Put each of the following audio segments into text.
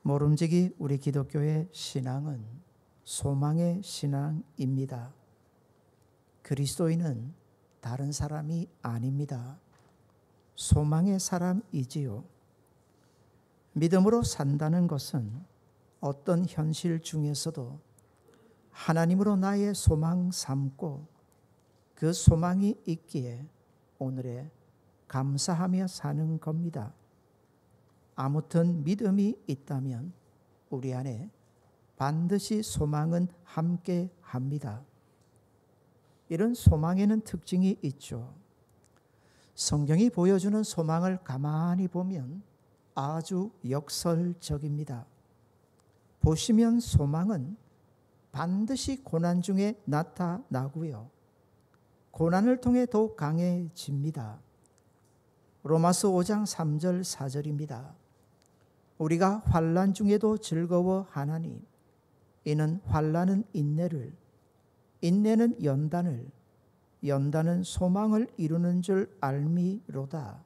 모름지기 우리 기독교의 신앙은 소망의 신앙입니다. 그리스도인은 다른 사람이 아닙니다. 소망의 사람이지요. 믿음으로 산다는 것은 어떤 현실 중에서도 하나님으로 나의 소망 삼고 그 소망이 있기에 오늘에 감사하며 사는 겁니다. 아무튼 믿음이 있다면 우리 안에 반드시 소망은 함께 합니다. 이런 소망에는 특징이 있죠. 성경이 보여주는 소망을 가만히 보면 아주 역설적입니다. 보시면 소망은 반드시 고난 중에 나타나고요. 고난을 통해 더욱 강해집니다. 로마서 5장 3절 4절입니다. 우리가 환난 중에도 즐거워하나니 이는 환난은 인내를, 인내는 연단을, 연단은 소망을 이루는 줄 알미로다.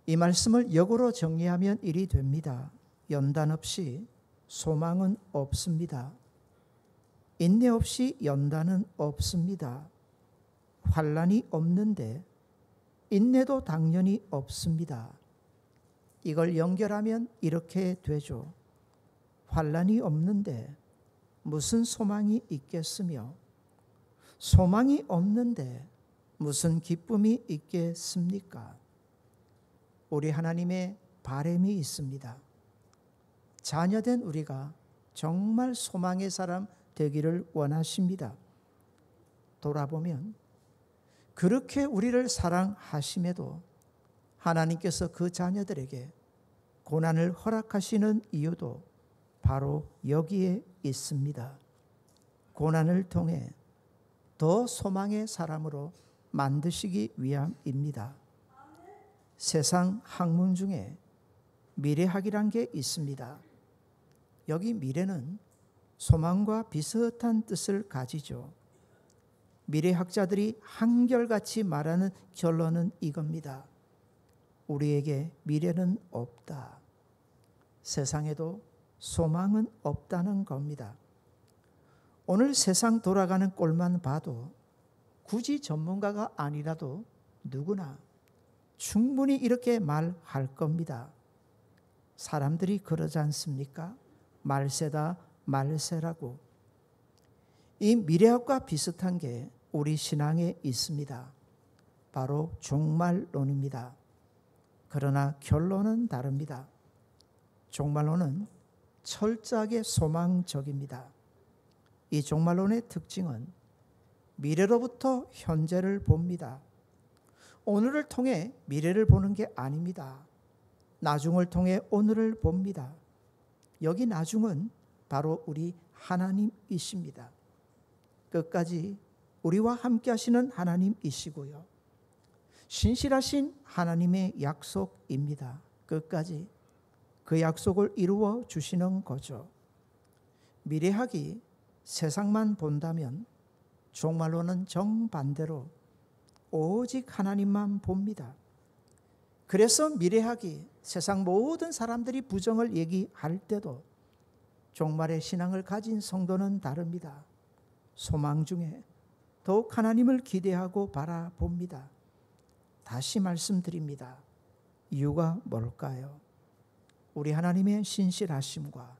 이 말씀을 역으로 정리하면 이리 됩니다. 연단 없이 소망은 없습니다. 인내 없이 연단은 없습니다. 환난이 없는데 인내도 당연히 없습니다. 이걸 연결하면 이렇게 되죠. 환난이 없는데 무슨 소망이 있겠으며 소망이 없는데 무슨 기쁨이 있겠습니까? 우리 하나님의 바람이 있습니다. 자녀된 우리가 정말 소망의 사람 되기를 원하십니다. 돌아보면 그렇게 우리를 사랑하심에도 하나님께서 그 자녀들에게 고난을 허락하시는 이유도 바로 여기에 있습니다. 고난을 통해 더 소망의 사람으로 만드시기 위함입니다. 세상 학문 중에 미래학이란 게 있습니다. 여기 미래는 소망과 비슷한 뜻을 가지죠. 미래학자들이 한결같이 말하는 결론은 이겁니다. 우리에게 미래는 없다. 세상에도 소망은 없다는 겁니다. 오늘 세상 돌아가는 꼴만 봐도 굳이 전문가가 아니라도 누구나 충분히 이렇게 말할 겁니다. 사람들이 그러지 않습니까? 말세다 말세라고. 이 미래학과 비슷한 게 우리 신앙에 있습니다. 바로 종말론입니다. 그러나 결론은 다릅니다. 종말론은 철저하게 소망적입니다. 이 종말론의 특징은 미래로부터 현재를 봅니다. 오늘을 통해 미래를 보는 게 아닙니다. 나중을 통해 오늘을 봅니다. 여기 나중은 바로 우리 하나님이십니다. 끝까지 우리와 함께 하시는 하나님이시고요. 신실하신 하나님의 약속입니다. 끝까지 그 약속을 이루어 주시는 거죠. 미래학이 세상만 본다면 종말로는 정반대로 오직 하나님만 봅니다. 그래서 미래학이 세상 모든 사람들이 부정을 얘기할 때도 종말의 신앙을 가진 성도는 다릅니다. 소망 중에 더욱 하나님을 기대하고 바라봅니다. 다시 말씀드립니다. 이유가 뭘까요? 우리 하나님의 신실하심과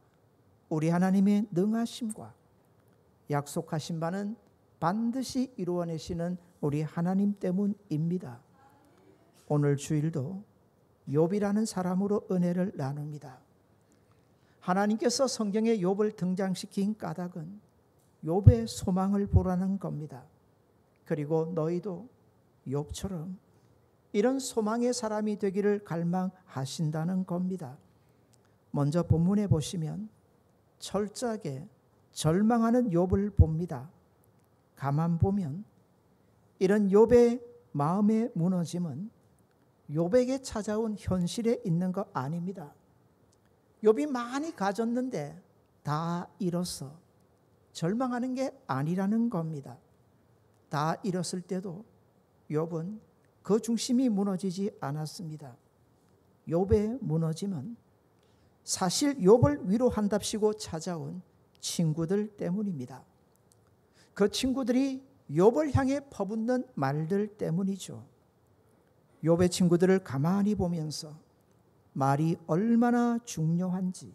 우리 하나님의 능하심과 약속하신 바는 반드시 이루어내시는 우리 하나님 때문입니다. 오늘 주일도 욥이라는 사람으로 은혜를 나눕니다. 하나님께서 성경에 욥을 등장시킨 까닭은 욥의 소망을 보라는 겁니다. 그리고 너희도 욥처럼 이런 소망의 사람이 되기를 갈망하신다는 겁니다. 먼저 본문에 보시면 철저하게 절망하는 욥을 봅니다. 가만 보면 이런 욥의 마음의 무너짐은 욥에게 찾아온 현실에 있는 거 아닙니다. 욥이 많이 가졌는데 다 잃었어. 절망하는 게 아니라는 겁니다. 다 잃었을 때도 욥은 그 중심이 무너지지 않았습니다. 욥의 무너짐은 사실 욥을 위로한답시고 찾아온 친구들 때문입니다. 그 친구들이 욥을 향해 퍼붓는 말들 때문이죠. 욥의 친구들을 가만히 보면서 말이 얼마나 중요한지,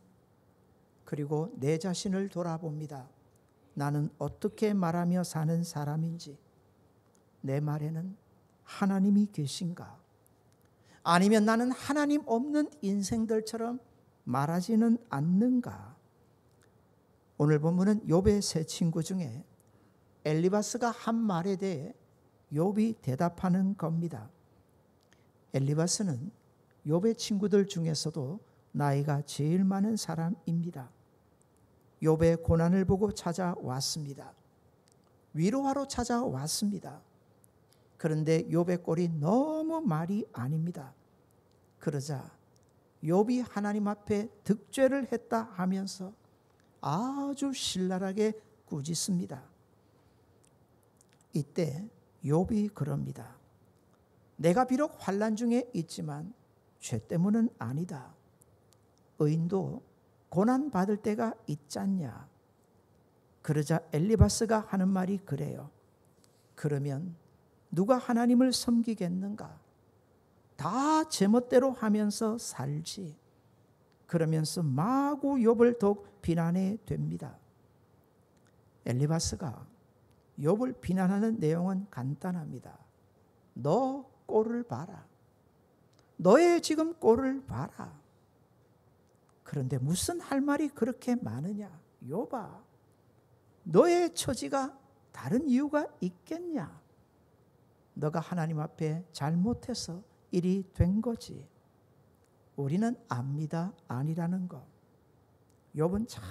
그리고 내 자신을 돌아봅니다. 나는 어떻게 말하며 사는 사람인지, 내 말에는 하나님이 계신가? 아니면 나는 하나님 없는 인생들처럼 말하지는 않는가? 오늘 본문은 욥의 세 친구 중에 엘리바스가 한 말에 대해 욥이 대답하는 겁니다. 엘리바스는 욥의 친구들 중에서도 나이가 제일 많은 사람입니다. 욥의 고난을 보고 찾아왔습니다. 위로하러 찾아왔습니다. 그런데 욥의 꼴이 너무 말이 아닙니다. 그러자 욥이 하나님 앞에 득죄를 했다 하면서 아주 신랄하게 꾸짖습니다. 이때 욥이 그럽니다. 내가 비록 환난 중에 있지만 죄 때문은 아니다. 의인도 고난 받을 때가 있잖냐. 그러자 엘리바스가 하는 말이 그래요. 그러면 누가 하나님을 섬기겠는가? 다 제멋대로 하면서 살지. 그러면서 마구 욥을 더욱 비난해 됩니다. 엘리바스가 욥을 비난하는 내용은 간단합니다. 너 꼴을 봐라. 너의 지금 꼴을 봐라. 그런데 무슨 할 말이 그렇게 많으냐? 욥아, 너의 처지가 다른 이유가 있겠냐? 너가 하나님 앞에 잘못해서 일이 된 거지. 우리는 압니다. 아니라는 거. 욥은 참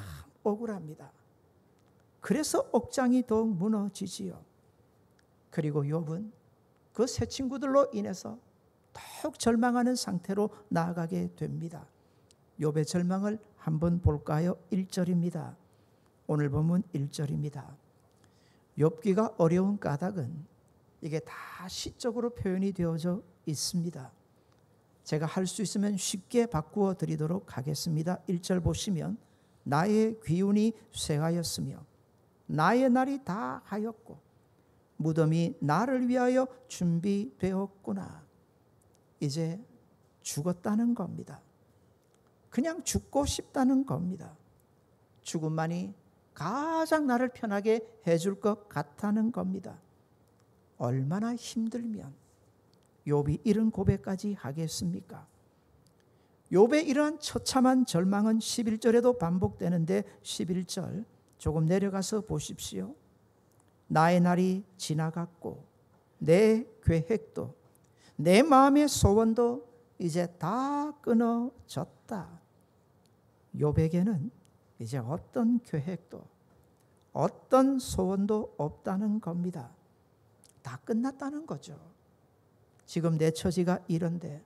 억울합니다. 그래서 억장이 더욱 무너지지요. 그리고 욥은 그 세 친구들로 인해서 더욱 절망하는 상태로 나아가게 됩니다. 욥의 절망을 한번 볼까요? 1절입니다. 오늘 본문 1절입니다. 욥기가 어려운 까닭은 이게 다 시적으로 표현이 되어져 있습니다. 제가 할 수 있으면 쉽게 바꾸어 드리도록 하겠습니다. 1절 보시면 나의 귀운이 쇠하였으며 나의 날이 다 하였고 무덤이 나를 위하여 준비되었구나. 이제 죽었다는 겁니다. 그냥 죽고 싶다는 겁니다. 죽음만이 가장 나를 편하게 해줄 것 같다는 겁니다. 얼마나 힘들면 욥이 이런 고백까지 하겠습니까? 욥의 이러한 처참한 절망은 11절에도 반복되는데 11절 조금 내려가서 보십시오. 나의 날이 지나갔고 내 계획도 내 마음의 소원도 이제 다 끊어졌다. 욥에게는 이제 어떤 계획도 어떤 소원도 없다는 겁니다. 다 끝났다는 거죠. 지금 내 처지가 이런데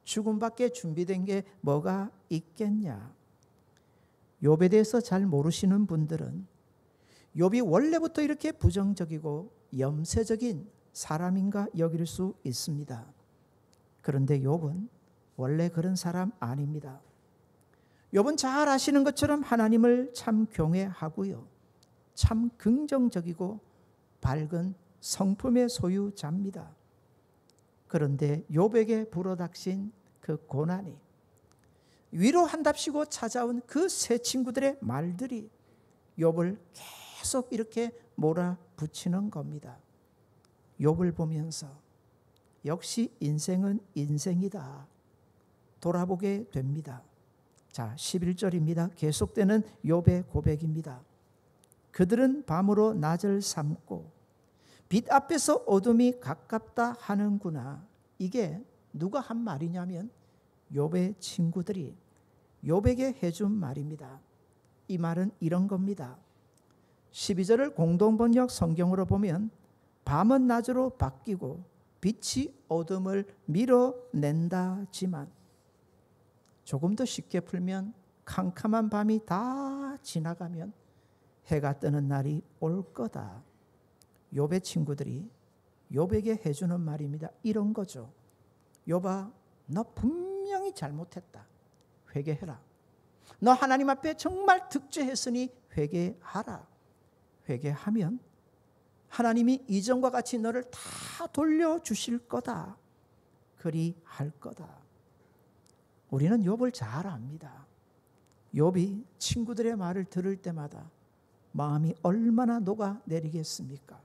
죽음밖에 준비된 게 뭐가 있겠냐. 욥에 대해서 잘 모르시는 분들은 욥이 원래부터 이렇게 부정적이고 염세적인 사람인가 여길 수 있습니다. 그런데 욥은 원래 그런 사람 아닙니다. 욥은 잘 아시는 것처럼 하나님을 참 경외하고요. 참 긍정적이고 밝은 성품의 소유자입니다. 그런데 욥에게 불어닥친 그 고난이 위로한답시고 찾아온 그 세 친구들의 말들이 욥을 계속 이렇게 몰아붙이는 겁니다. 욥을 보면서 역시 인생은 인생이다 돌아보게 됩니다. 자, 11절입니다. 계속되는 욥의 고백입니다. 그들은 밤으로 낮을 삼고 빛 앞에서 어둠이 가깝다 하는구나. 이게 누가 한 말이냐면 욥의 친구들이 욥에게 해준 말입니다. 이 말은 이런 겁니다. 12절을 공동번역 성경으로 보면 밤은 낮으로 바뀌고 빛이 어둠을 밀어낸다지만 조금 더 쉽게 풀면 캄캄한 밤이 다 지나가면 해가 뜨는 날이 올 거다. 욥의 친구들이 욥에게 해주는 말입니다. 이런 거죠. 욥아, 너 분명히 잘못했다. 회개해라. 너 하나님 앞에 정말 득죄했으니 회개하라. 회개하면 하나님이 이전과 같이 너를 다 돌려주실 거다. 그리할 거다. 우리는 욥을 잘 압니다. 욥이 친구들의 말을 들을 때마다 마음이 얼마나 녹아내리겠습니까?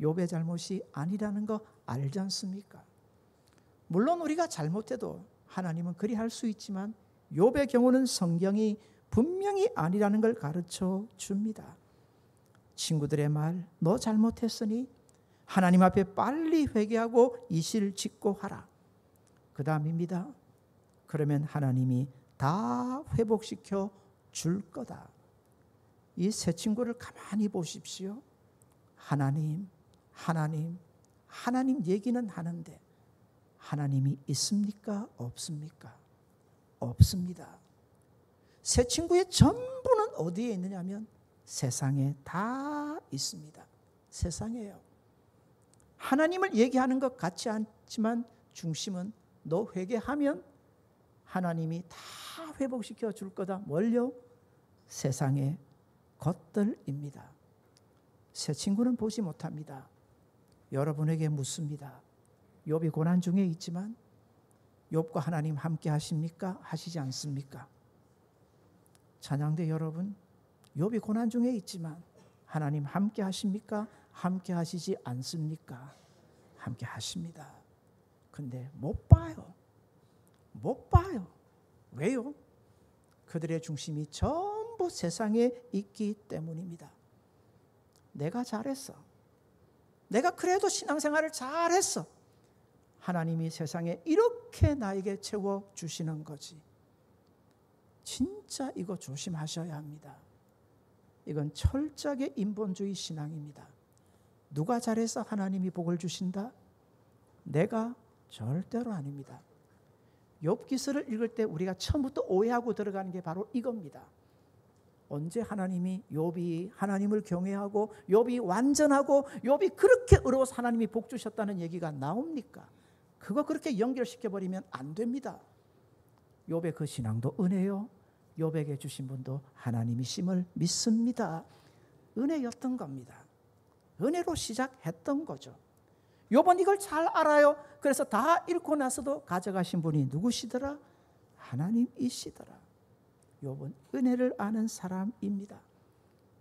욥의 잘못이 아니라는 거 알지 않습니까? 물론 우리가 잘못해도 하나님은 그리할 수 있지만 욥의 경우는 성경이 분명히 아니라는 걸 가르쳐 줍니다. 친구들의 말, 너 잘못했으니 하나님 앞에 빨리 회개하고 이실 짓고 하라. 그 다음입니다. 그러면 하나님이 다 회복시켜 줄 거다. 이 세 친구를 가만히 보십시오. 하나님 얘기는 하는데 하나님이 있습니까? 없습니까? 없습니다. 세 친구의 전부는 어디에 있느냐면 세상에 다 있습니다. 세상에요. 하나님을 얘기하는 것 같지 않지만 중심은 너 회개하면 하나님이 다 회복시켜 줄 거다. 뭘요? 세상의 것들입니다. 세 친구는 보지 못합니다. 여러분에게 묻습니다. 욥이 고난 중에 있지만 욥과 하나님 함께 하십니까? 하시지 않습니까? 찬양대 여러분, 욥이 고난 중에 있지만 하나님 함께 하십니까? 함께 하시지 않습니까? 함께 하십니다. 근데 못 봐요. 왜요? 그들의 중심이 전부 세상에 있기 때문입니다. 내가 잘했어. 내가 그래도 신앙생활을 잘했어. 하나님이 세상에 이렇게 나에게 채워주시는 거지. 진짜 이거 조심하셔야 합니다. 이건 철저하게 인본주의 신앙입니다. 누가 잘해서 하나님이 복을 주신다? 내가 절대로 아닙니다. 욥기서를 읽을 때 우리가 처음부터 오해하고 들어가는 게 바로 이겁니다. 언제 하나님이 욥이 하나님을 경외하고 욥이 완전하고 욥이 그렇게 의로워서 하나님이 복 주셨다는 얘기가 나옵니까? 그거 그렇게 연결시켜버리면 안 됩니다. 욥의 그 신앙도 은혜요. 욥에게 주신 분도 하나님이심을 믿습니다. 은혜였던 겁니다. 은혜로 시작했던 거죠. 욥은 이걸 잘 알아요. 그래서 다 잃고 나서도 가져가신 분이 누구시더라? 하나님이시더라. 욥은 은혜를 아는 사람입니다.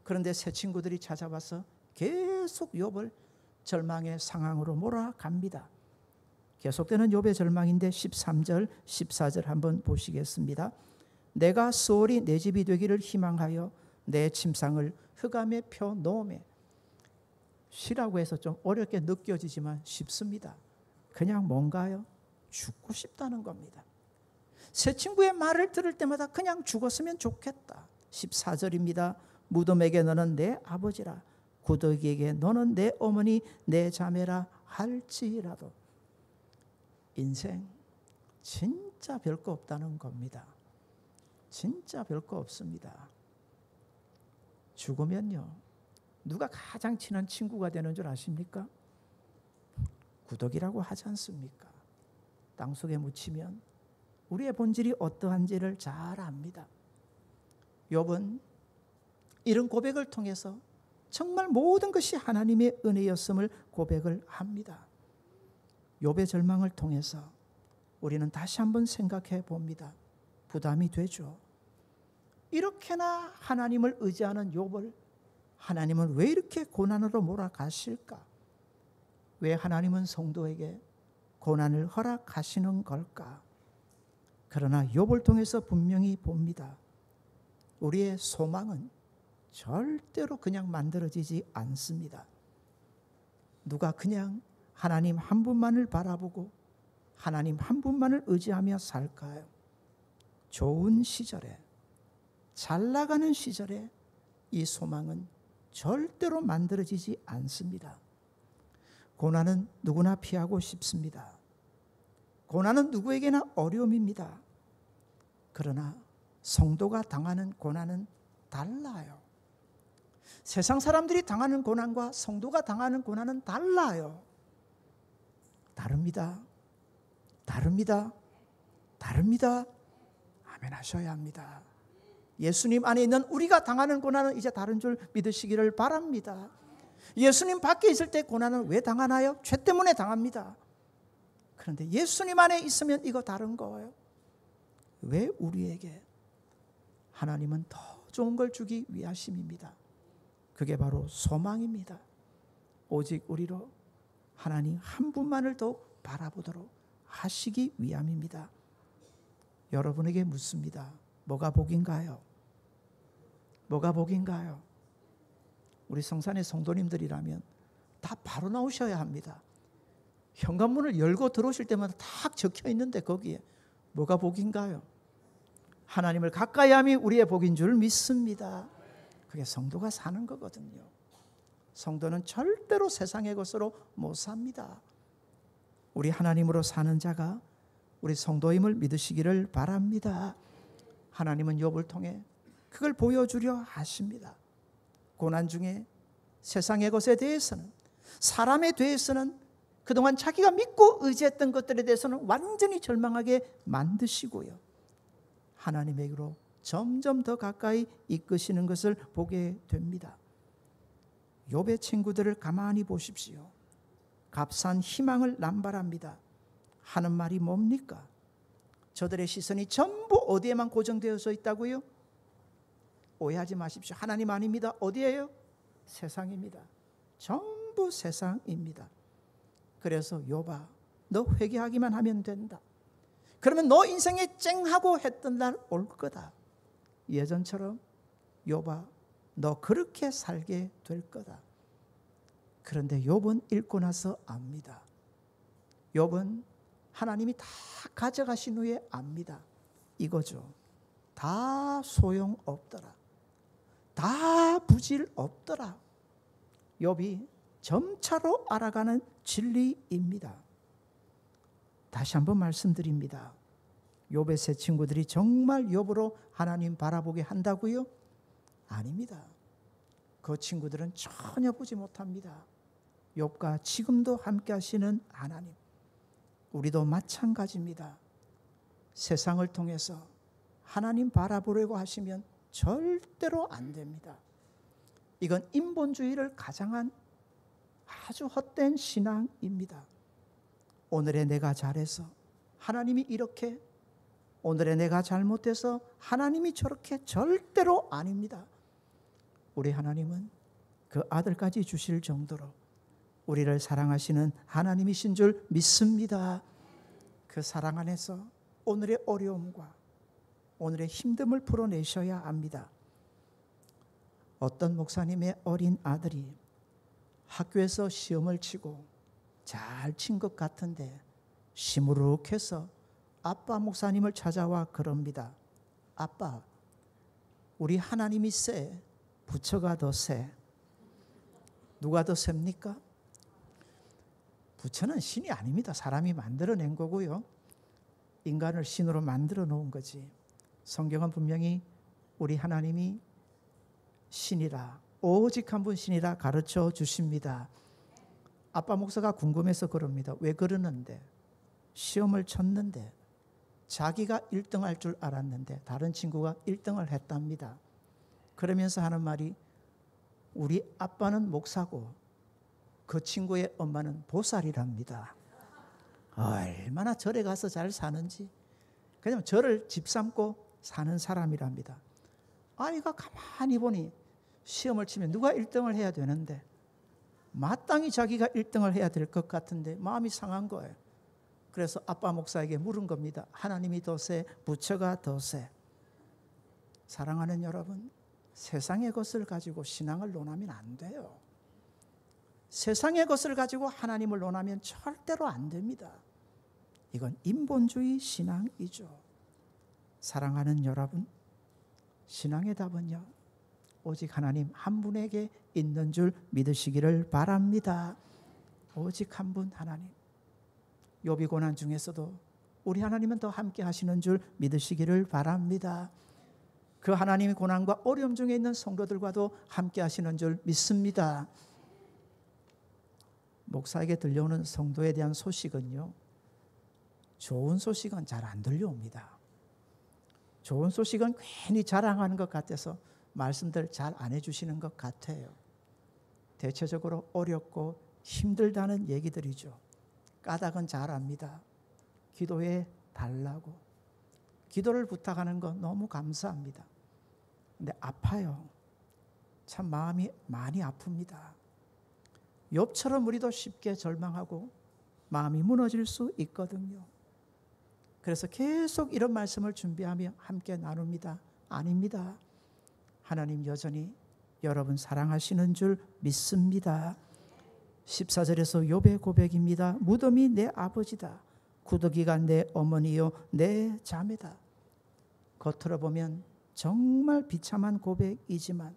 그런데 새 친구들이 찾아와서 계속 욥을 절망의 상황으로 몰아갑니다. 계속되는 욥의 절망인데 13절, 14절 한번 보시겠습니다. 내가 수월이 내 집이 되기를 희망하여 내 침상을 흑암에 펴놓으매. 쉬라고 해서 좀 어렵게 느껴지지만 쉽습니다. 그냥 뭔가요? 죽고 싶다는 겁니다. 새 친구의 말을 들을 때마다 그냥 죽었으면 좋겠다. 14절입니다. 무덤에게 너는 내 아버지라, 구더기에게 너는 내 어머니, 내 자매라 할지라도. 인생 진짜 별거 없다는 겁니다. 진짜 별거 없습니다. 죽으면요, 누가 가장 친한 친구가 되는 줄 아십니까? 구더기라고 하지 않습니까? 땅속에 묻히면 우리의 본질이 어떠한지를 잘 압니다. 욥은 이런 고백을 통해서 정말 모든 것이 하나님의 은혜였음을 고백을 합니다. 욥의 절망을 통해서 우리는 다시 한번 생각해 봅니다. 부담이 되죠. 이렇게나 하나님을 의지하는 욥을 하나님은 왜 이렇게 고난으로 몰아가실까? 왜 하나님은 성도에게 고난을 허락하시는 걸까? 그러나 욥을 통해서 분명히 봅니다. 우리의 소망은 절대로 그냥 만들어지지 않습니다. 누가 그냥 하나님 한 분만을 바라보고 하나님 한 분만을 의지하며 살까요? 좋은 시절에, 잘 나가는 시절에 이 소망은 절대로 만들어지지 않습니다. 고난은 누구나 피하고 싶습니다. 고난은 누구에게나 어려움입니다. 그러나 성도가 당하는 고난은 달라요. 세상 사람들이 당하는 고난과 성도가 당하는 고난은 달라요. 다릅니다. 다릅니다. 아멘 하셔야 합니다. 예수님 안에 있는 우리가 당하는 고난은 이제 다른 줄 믿으시기를 바랍니다. 예수님 밖에 있을 때 고난은 왜 당하나요? 죄 때문에 당합니다. 그런데 예수님 안에 있으면 이거 다른 거예요. 왜 우리에게? 하나님은 더 좋은 걸 주기 위하심입니다. 그게 바로 소망입니다. 오직 우리로 하나님 한 분만을 더 바라보도록 하시기 위함입니다. 여러분에게 묻습니다. 뭐가 복인가요? 뭐가 복인가요? 우리 성산의 성도님들이라면 다 바로 나오셔야 합니다. 현관문을 열고 들어오실 때마다 딱 적혀 있는데 거기에 뭐가 복인가요? 하나님을 가까이 함이 우리의 복인 줄 믿습니다. 그게 성도가 사는 거거든요. 성도는 절대로 세상의 것으로 못 삽니다. 우리 하나님으로 사는 자가 우리 성도임을 믿으시기를 바랍니다. 하나님은 욥을 통해 그걸 보여주려 하십니다. 고난 중에 세상의 것에 대해서는, 사람에 대해서는, 그동안 자기가 믿고 의지했던 것들에 대해서는 완전히 절망하게 만드시고요, 하나님에게로 점점 더 가까이 이끄시는 것을 보게 됩니다. 욥의 친구들을 가만히 보십시오. 값싼 희망을 남발합니다. 하는 말이 뭡니까? 저들의 시선이 전부 어디에만 고정되어서 있다고요? 오해하지 마십시오. 하나님 아닙니다. 어디예요? 세상입니다. 전부 세상입니다. 그래서 욥아, 너 회개하기만 하면 된다. 그러면 너 인생에 쨍하고 했던 날 올 거다. 예전처럼 욥아, 너 그렇게 살게 될 거다. 그런데 욥은 읽고 나서 압니다. 욥은 하나님이 다 가져가신 후에 압니다. 이거죠. 다 소용없더라. 다 부질없더라. 욥이 점차로 알아가는 진리입니다. 다시 한번 말씀드립니다. 욥의 세 친구들이 정말 욥으로 하나님 바라보게 한다고요? 아닙니다. 그 친구들은 전혀 보지 못합니다. 욥과 지금도 함께 하시는 하나님, 우리도 마찬가지입니다. 세상을 통해서 하나님 바라보려고 하시면 절대로 안 됩니다. 이건 인본주의를 가장한 아주 헛된 신앙입니다. 오늘의 내가 잘해서 하나님이 이렇게, 오늘의 내가 잘못해서 하나님이 저렇게, 절대로 아닙니다. 우리 하나님은 그 아들까지 주실 정도로 우리를 사랑하시는 하나님이신 줄 믿습니다. 그 사랑 안에서 오늘의 어려움과 오늘의 힘듦을 풀어내셔야 합니다. 어떤 목사님의 어린 아들이 학교에서 시험을 치고 잘 친 것 같은데 시무룩해서 아빠 목사님을 찾아와 그럽니다. 아빠, 우리 하나님이 세, 부처가 더 세. 누가 더 셉니까? 부처는 신이 아닙니다. 사람이 만들어낸 거고요. 인간을 신으로 만들어 놓은 거지. 성경은 분명히 우리 하나님이 신이라, 오직 한 분 신이라 가르쳐 주십니다. 아빠 목사가 궁금해서 그럽니다. 왜 그러는데? 시험을 쳤는데 자기가 1등할 줄 알았는데 다른 친구가 1등을 했답니다. 그러면서 하는 말이, 우리 아빠는 목사고 그 친구의 엄마는 보살이랍니다. 얼마나 절에 가서 잘 사는지. 그냥 절을 집 삼고 사는 사람이랍니다. 아이가 가만히 보니 시험을 치면 누가 1등을 해야 되는데 마땅히 자기가 1등을 해야 될 것 같은데 마음이 상한 거예요. 그래서 아빠 목사에게 물은 겁니다. 하나님이 더 세, 부처가 더 세. 사랑하는 여러분, 세상의 것을 가지고 신앙을 논하면 안 돼요. 세상의 것을 가지고 하나님을 논하면 절대로 안 됩니다. 이건 인본주의 신앙이죠. 사랑하는 여러분, 신앙의 답은요, 오직 하나님 한 분에게 있는 줄 믿으시기를 바랍니다. 오직 한 분 하나님. 욥이 고난 중에서도 우리 하나님은 더 함께 하시는 줄 믿으시기를 바랍니다. 그 하나님의 고난과 어려움 중에 있는 성도들과도 함께 하시는 줄 믿습니다. 목사에게 들려오는 성도에 대한 소식은요, 좋은 소식은 잘 안 들려옵니다. 좋은 소식은 괜히 자랑하는 것 같아서 말씀들 잘 안 해주시는 것 같아요. 대체적으로 어렵고 힘들다는 얘기들이죠. 까닭은 잘 압니다. 기도해 달라고. 기도를 부탁하는 거 너무 감사합니다. 근데 아파요. 참 마음이 많이 아픕니다. 욥처럼 우리도 쉽게 절망하고 마음이 무너질 수 있거든요. 그래서 계속 이런 말씀을 준비하며 함께 나눕니다. 아닙니다. 하나님 여전히 여러분 사랑하시는 줄 믿습니다. 14절에서 욥의 고백입니다. 무덤이 내 아버지다. 구더기가 내 어머니요 내 자매다. 겉으로 보면 정말 비참한 고백이지만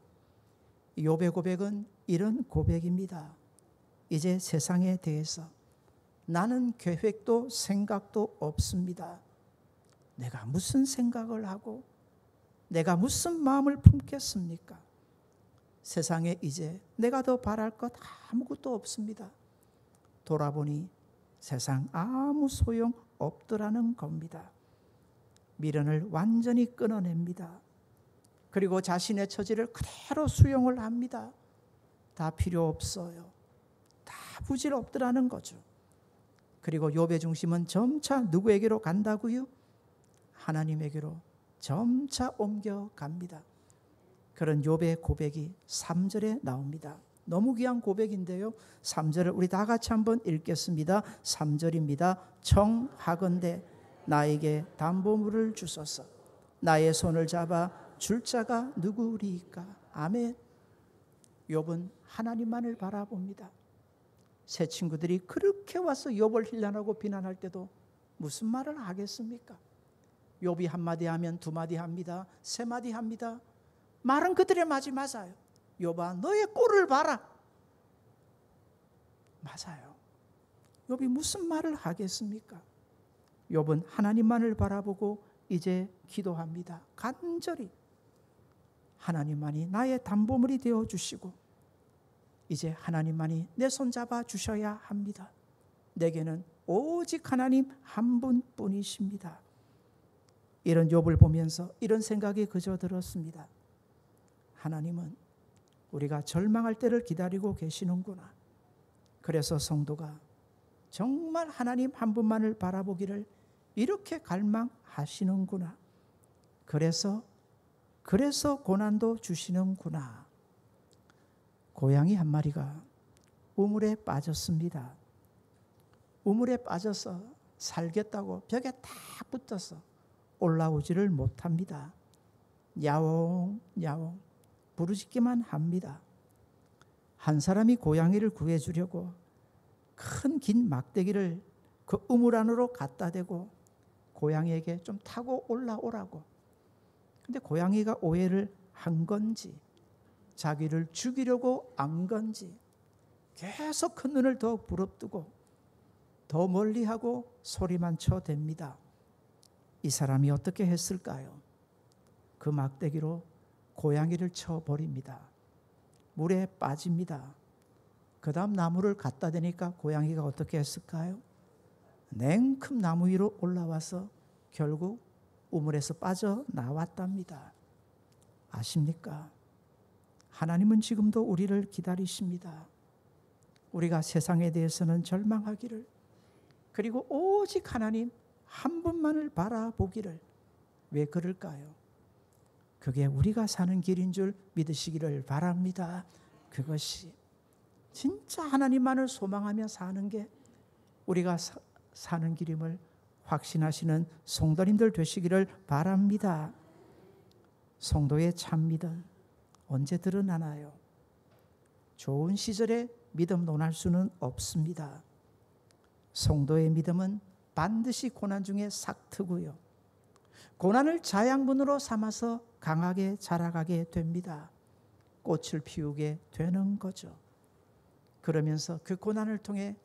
욥의 고백은 이런 고백입니다. 이제 세상에 대해서 나는 계획도 생각도 없습니다. 내가 무슨 생각을 하고 내가 무슨 마음을 품겠습니까? 세상에 이제 내가 더 바랄 것 아무것도 없습니다. 돌아보니 세상 아무 소용 없더라는 겁니다. 미련을 완전히 끊어냅니다. 그리고 자신의 처지를 그대로 수용을 합니다. 다 필요 없어요. 다 부질없더라는 거죠. 그리고 욥의 중심은 점차 누구에게로 간다고요? 하나님에게로 점차 옮겨갑니다. 그런 욥의 고백이 3절에 나옵니다. 너무 귀한 고백인데요. 3절을 우리 다 같이 한번 읽겠습니다. 3절입니다. 청하건대 나에게 담보물을 주소서. 나의 손을 잡아 줄 자가 누구리까? 아멘. 욥은 하나님만을 바라봅니다. 새 친구들이 그렇게 와서 욥을 힐난하고 비난할 때도 무슨 말을 하겠습니까? 욥이 한마디 하면 두마디 합니다. 세마디 합니다. 말은 그들의 말이 맞아요. 욥아 너의 꼴을 봐라. 맞아요. 욥이 무슨 말을 하겠습니까? 욥은 하나님만을 바라보고 이제 기도합니다. 간절히 하나님만이 나의 담보물이 되어주시고 이제 하나님만이 내 손 잡아 주셔야 합니다. 내게는 오직 하나님 한 분뿐이십니다. 이런 욥을 보면서 이런 생각이 그저 들었습니다. 하나님은 우리가 절망할 때를 기다리고 계시는구나. 그래서 성도가 정말 하나님 한 분만을 바라보기를 이렇게 갈망하시는구나. 그래서 고난도 주시는구나. 고양이 한 마리가 우물에 빠졌습니다. 우물에 빠져서 살겠다고 벽에 딱 붙어서 올라오지를 못합니다. 야옹 야옹 부르짖기만 합니다. 한 사람이 고양이를 구해주려고 큰 긴 막대기를 그 우물 안으로 갖다 대고 고양이에게 좀 타고 올라오라고. 근데 고양이가 오해를 한 건지 자기를 죽이려고 안 건지 계속 큰 눈을 더 부릅뜨고 더 멀리하고 소리만 쳐댑니다. 이 사람이 어떻게 했을까요? 그 막대기로 고양이를 쳐버립니다. 물에 빠집니다. 그 다음 나무를 갖다 대니까 고양이가 어떻게 했을까요? 냉큼 나무 위로 올라와서 결국 우물에서 빠져나왔답니다. 아십니까? 하나님은 지금도 우리를 기다리십니다. 우리가 세상에 대해서는 절망하기를, 그리고 오직 하나님 한 분만을 바라보기를. 왜 그럴까요? 그게 우리가 사는 길인 줄 믿으시기를 바랍니다. 그것이 진짜 하나님만을 소망하며 사는 게 우리가 사는 길임을 확신하시는 성도님들 되시기를 바랍니다. 성도의 참 믿음 언제 드러나나요? 좋은 시절에 믿음 논할 수는 없습니다. 성도의 믿음은 반드시 고난 중에 싹트고요. 고난을 자양분으로 삼아서 강하게 자라가게 됩니다. 꽃을 피우게 되는 거죠. 그러면서 그 고난을 통해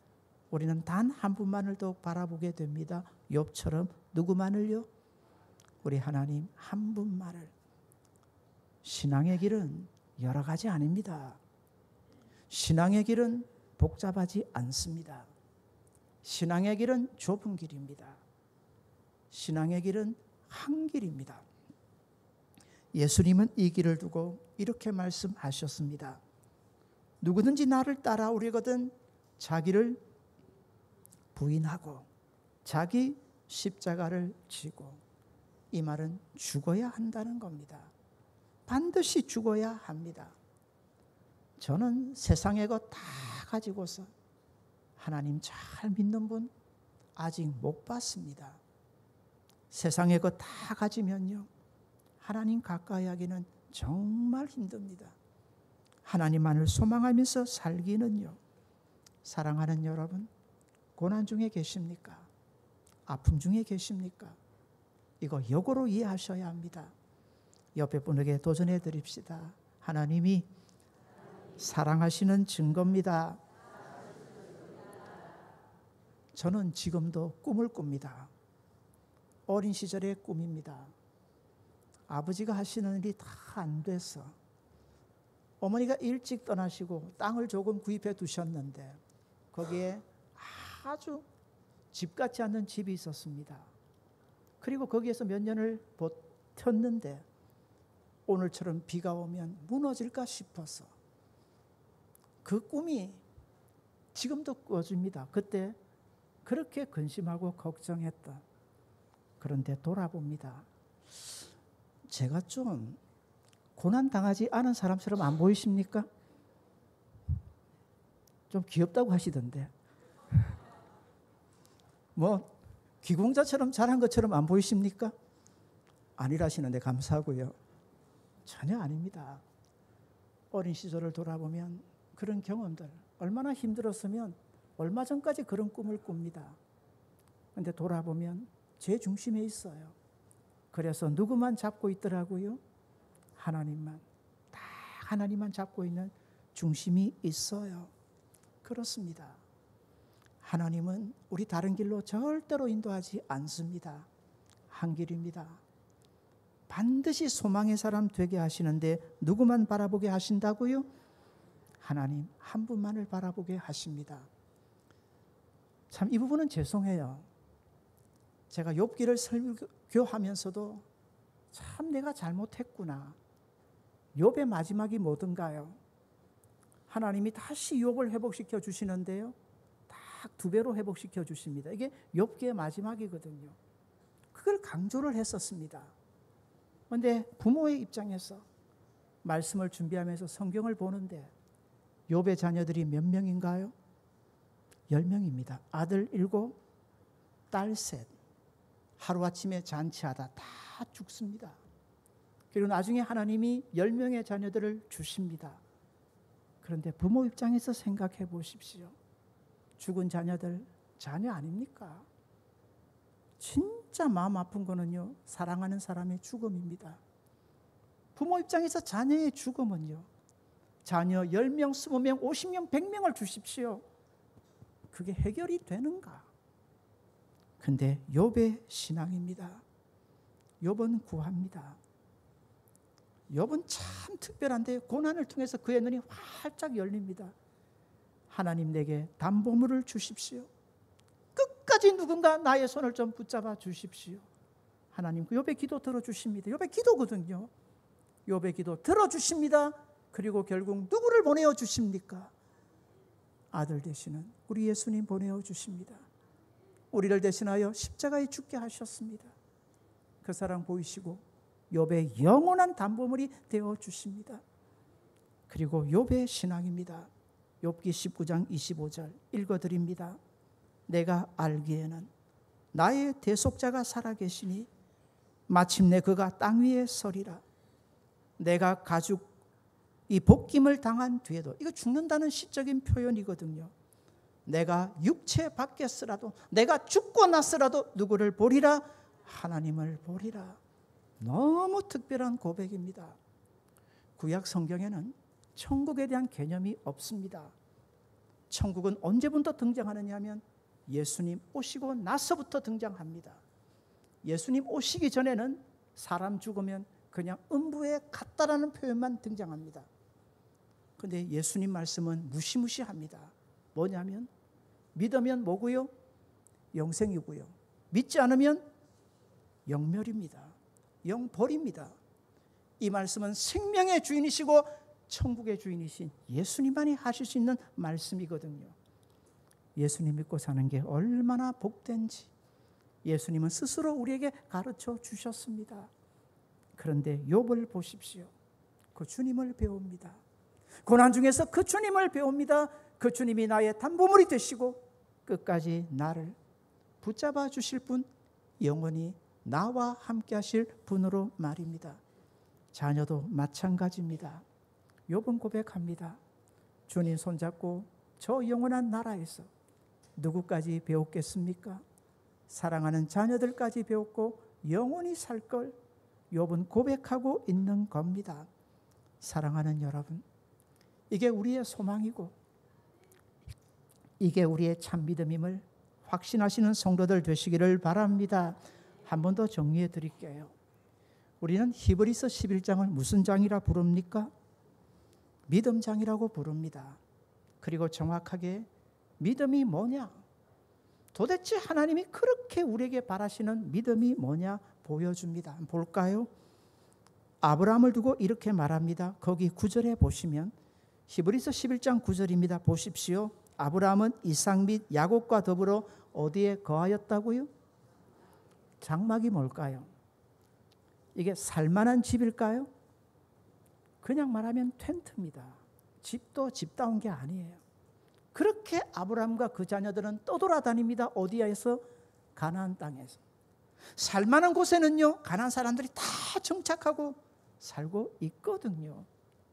우리는 단 한 분만을 더욱 바라보게 됩니다. 욥처럼 누구만을요? 우리 하나님 한 분만을. 신앙의 길은 여러 가지 아닙니다. 신앙의 길은 복잡하지 않습니다. 신앙의 길은 좁은 길입니다. 신앙의 길은 한 길입니다. 예수님은 이 길을 두고 이렇게 말씀하셨습니다. 누구든지 나를 따라오려거든 자기를 부인하고 자기 십자가를 지고, 이 말은 죽어야 한다는 겁니다. 반드시 죽어야 합니다. 저는 세상의 것 다 가지고서 하나님 잘 믿는 분 아직 못 봤습니다. 세상의 것 다 가지면요, 하나님 가까이 하기는 정말 힘듭니다. 하나님만을 소망하면서 살기는요, 사랑하는 여러분, 고난 중에 계십니까? 아픔 중에 계십니까? 이거 역으로 이해하셔야 합니다. 옆에 분에게 도전해 드립시다. 하나님이 사랑하시는 증거입니다. 저는 지금도 꿈을 꿉니다. 어린 시절의 꿈입니다. 아버지가 하시는 일이 다 안 돼서 어머니가 일찍 떠나시고 땅을 조금 구입해 두셨는데 거기에 아주 집 같지 않는 집이 있었습니다. 그리고 거기에서 몇 년을 버텼는데 오늘처럼 비가 오면 무너질까 싶어서 그 꿈이 지금도 꿔집니다. 그때 그렇게 근심하고 걱정했다. 그런데 돌아봅니다. 제가 좀 고난당하지 않은 사람처럼 안 보이십니까? 좀 귀엽다고 하시던데. 뭐 귀공자처럼 잘한 것처럼 안 보이십니까? 아니라시는데 감사하고요. 전혀 아닙니다. 어린 시절을 돌아보면 그런 경험들, 얼마나 힘들었으면 얼마 전까지 그런 꿈을 꿉니다. 그런데 돌아보면 제 중심에 있어요. 그래서 누구만 잡고 있더라고요? 하나님만. 다 하나님만 잡고 있는 중심이 있어요. 그렇습니다. 하나님은 우리 다른 길로 절대로 인도하지 않습니다. 한 길입니다. 반드시 소망의 사람 되게 하시는데 누구만 바라보게 하신다고요? 하나님 한 분만을 바라보게 하십니다. 참 이 부분은 죄송해요. 제가 욥기를 설교하면서도 참 내가 잘못했구나. 욥의 마지막이 뭐든가요? 하나님이 다시 욥을 회복시켜 주시는데요, 딱 2배로 회복시켜 주십니다. 이게 욥기의 마지막이거든요. 그걸 강조를 했었습니다. 그런데 부모의 입장에서 말씀을 준비하면서 성경을 보는데 욥의 자녀들이 몇 명인가요? 10명입니다. 아들 7, 딸 3. 하루아침에 잔치하다 다 죽습니다. 그리고 나중에 하나님이 10명의 자녀들을 주십니다. 그런데 부모 입장에서 생각해 보십시오. 죽은 자녀들 자녀 아닙니까? 진짜 마음 아픈 거는요, 사랑하는 사람의 죽음입니다. 부모 입장에서 자녀의 죽음은요, 자녀 10명, 20명, 50명, 100명을 주십시오. 그게 해결이 되는가? 근데 욥의 신앙입니다. 욥은 구합니다. 욥은 참 특별한데 고난을 통해서 그의 눈이 활짝 열립니다. 하나님 내게 담보물을 주십시오. 끝까지 누군가 나의 손을 좀 붙잡아 주십시오. 하나님 그 욥의 기도 들어주십니다. 욥의 기도거든요. 욥의 기도 들어주십니다. 그리고 결국 누구를 보내어 주십니까? 아들 되시는 우리 예수님 보내어 주십니다. 우리를 대신하여 십자가에 죽게 하셨습니다. 그 사랑 보이시고 욥의 영원한 담보물이 되어 주십니다. 그리고 욥의 신앙입니다. 욥기 19장 25절 읽어드립니다. 내가 알기에는 나의 대속자가 살아계시니 마침내 그가 땅 위에 서리라. 내가 가죽 이 복김을 당한 뒤에도, 이거 죽는다는 시적인 표현이거든요. 내가 육체 받겠으라도, 내가 죽고 났으라도 누구를 보리라? 하나님을 보리라. 너무 특별한 고백입니다. 구약 성경에는 천국에 대한 개념이 없습니다. 천국은 언제부터 등장하느냐 하면 예수님 오시고 나서부터 등장합니다. 예수님 오시기 전에는 사람 죽으면 그냥 음부에 갔다라는 표현만 등장합니다. 그런데 예수님 말씀은 무시무시합니다. 뭐냐면 믿으면 뭐고요? 영생이고요. 믿지 않으면 영멸입니다. 영벌입니다. 이 말씀은 생명의 주인이시고 천국의 주인이신 예수님만이 하실 수 있는 말씀이거든요. 예수님 믿고 사는 게 얼마나 복된지 예수님은 스스로 우리에게 가르쳐 주셨습니다. 그런데 욥을 보십시오. 그 주님을 배웁니다. 고난 중에서 그 주님을 배웁니다. 그 주님이 나의 담보물이 되시고 끝까지 나를 붙잡아 주실 분, 영원히 나와 함께 하실 분으로 말입니다. 자녀도 마찬가지입니다. 욥은 고백합니다. 주님 손잡고 저 영원한 나라에서 누구까지 배웠겠습니까? 사랑하는 자녀들까지 배웠고 영원히 살 걸 욥은 고백하고 있는 겁니다. 사랑하는 여러분, 이게 우리의 소망이고 이게 우리의 참 믿음임을 확신하시는 성도들 되시기를 바랍니다. 한 번 더 정리해 드릴게요. 우리는 히브리서 11장을 무슨 장이라 부릅니까? 믿음장이라고 부릅니다. 그리고 정확하게 믿음이 뭐냐? 도대체 하나님이 그렇게 우리에게 바라시는 믿음이 뭐냐 보여줍니다. 한번 볼까요? 아브라함을 두고 이렇게 말합니다. 거기 9절에 보시면 히브리서 11장 9절입니다. 보십시오. 아브라함은 이삭 및 야곱과 더불어 어디에 거하였다고요? 장막이 뭘까요? 이게 살만한 집일까요? 그냥 말하면 텐트입니다. 집도 집다운 게 아니에요. 그렇게 아브라함과 그 자녀들은 떠돌아다닙니다. 어디에서? 가나안 땅에서. 살만한 곳에는요, 가나안 사람들이 다 정착하고 살고 있거든요.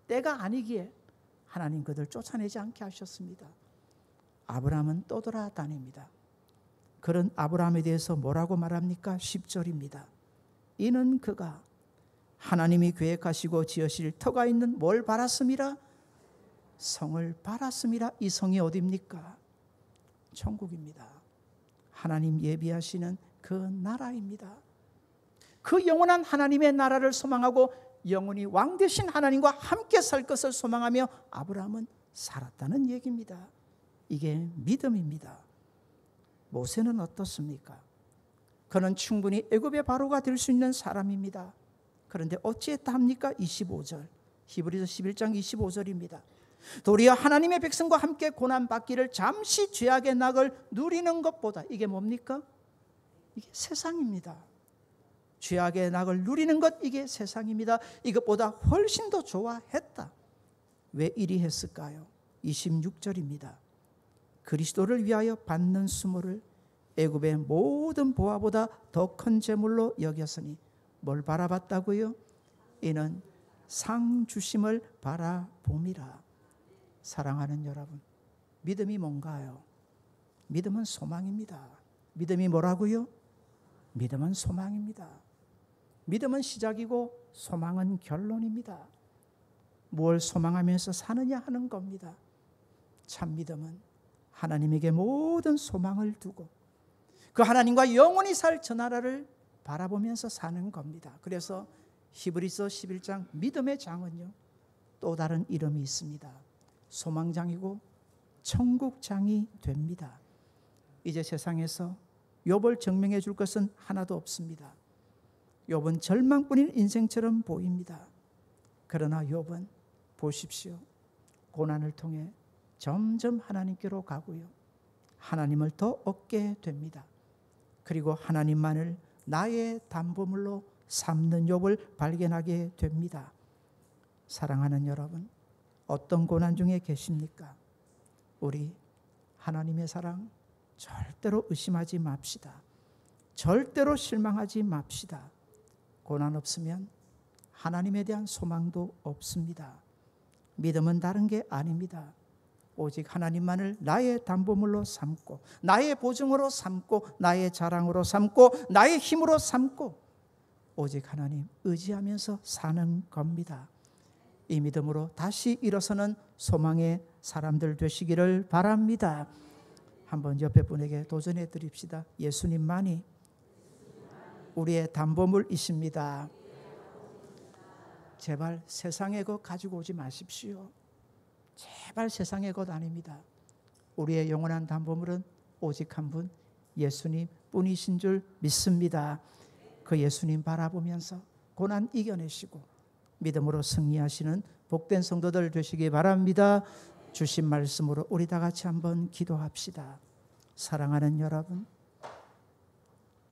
때가 아니기에 하나님 그들 쫓아내지 않게 하셨습니다. 아브라함은 떠돌아다닙니다. 그런 아브라함에 대해서 뭐라고 말합니까? 10절입니다. 이는 그가 하나님이 계획하시고 지으실 터가 있는 뭘 바랐음이라? 성을 바랐음이라. 이 성이 어디입니까? 천국입니다. 하나님 예비하시는 그 나라입니다. 그 영원한 하나님의 나라를 소망하고 영원히 왕 되신 하나님과 함께 살 것을 소망하며 아브라함은 살았다는 얘기입니다. 이게 믿음입니다. 모세는 어떻습니까? 그는 충분히 애굽의 바로가 될 수 있는 사람입니다. 그런데 어찌했다 합니까? 25절, 히브리서 11장 25절입니다. 도리어 하나님의 백성과 함께 고난받기를 잠시 죄악의 낙을 누리는 것보다, 이게 뭡니까? 이게 세상입니다. 죄악의 낙을 누리는 것, 이게 세상입니다. 이것보다 훨씬 더 좋아했다. 왜 이리 했을까요? 26절입니다. 그리스도를 위하여 받는 수모를 애굽의 모든 보화보다 더 큰 재물로 여겼으니 뭘 바라봤다고요? 이는 상 주심을 바라봄이라. 사랑하는 여러분, 믿음이 뭔가요? 믿음은 소망입니다. 믿음이 뭐라고요? 믿음은 소망입니다. 믿음은 시작이고 소망은 결론입니다. 뭘 소망하면서 사느냐 하는 겁니다. 참 믿음은 하나님에게 모든 소망을 두고 그 하나님과 영원히 살 저 나라를 바라보면서 사는 겁니다. 그래서 히브리서 11장 믿음의 장은요, 또 다른 이름이 있습니다. 소망장이고 천국장이 됩니다. 이제 세상에서 욥을 증명해 줄 것은 하나도 없습니다. 욥은 절망뿐인 인생처럼 보입니다. 그러나 욥은 보십시오. 고난을 통해 점점 하나님께로 가고요, 하나님을 더 얻게 됩니다. 그리고 하나님만을 나의 담보물로 삼는 욥을 발견하게 됩니다. 사랑하는 여러분, 어떤 고난 중에 계십니까? 우리 하나님의 사랑 절대로 의심하지 맙시다. 절대로 실망하지 맙시다. 고난 없으면 하나님에 대한 소망도 없습니다. 믿음은 다른 게 아닙니다. 오직 하나님만을 나의 담보물로 삼고 나의 보증으로 삼고 나의 자랑으로 삼고 나의 힘으로 삼고 오직 하나님 의지하면서 사는 겁니다. 이 믿음으로 다시 일어서는 소망의 사람들 되시기를 바랍니다. 한번 옆에 분에게 도전해 드립시다. 예수님만이 우리의 담보물이십니다. 제발 세상의 것 가지고 오지 마십시오. 제발 세상의 것 아닙니다. 우리의 영원한 담보물은 오직 한 분, 예수님 뿐이신 줄 믿습니다. 그 예수님 바라보면서 고난 이겨내시고 믿음으로 승리하시는 복된 성도들 되시기 바랍니다. 주신 말씀으로 우리 다 같이 한번 기도합시다. 사랑하는 여러분,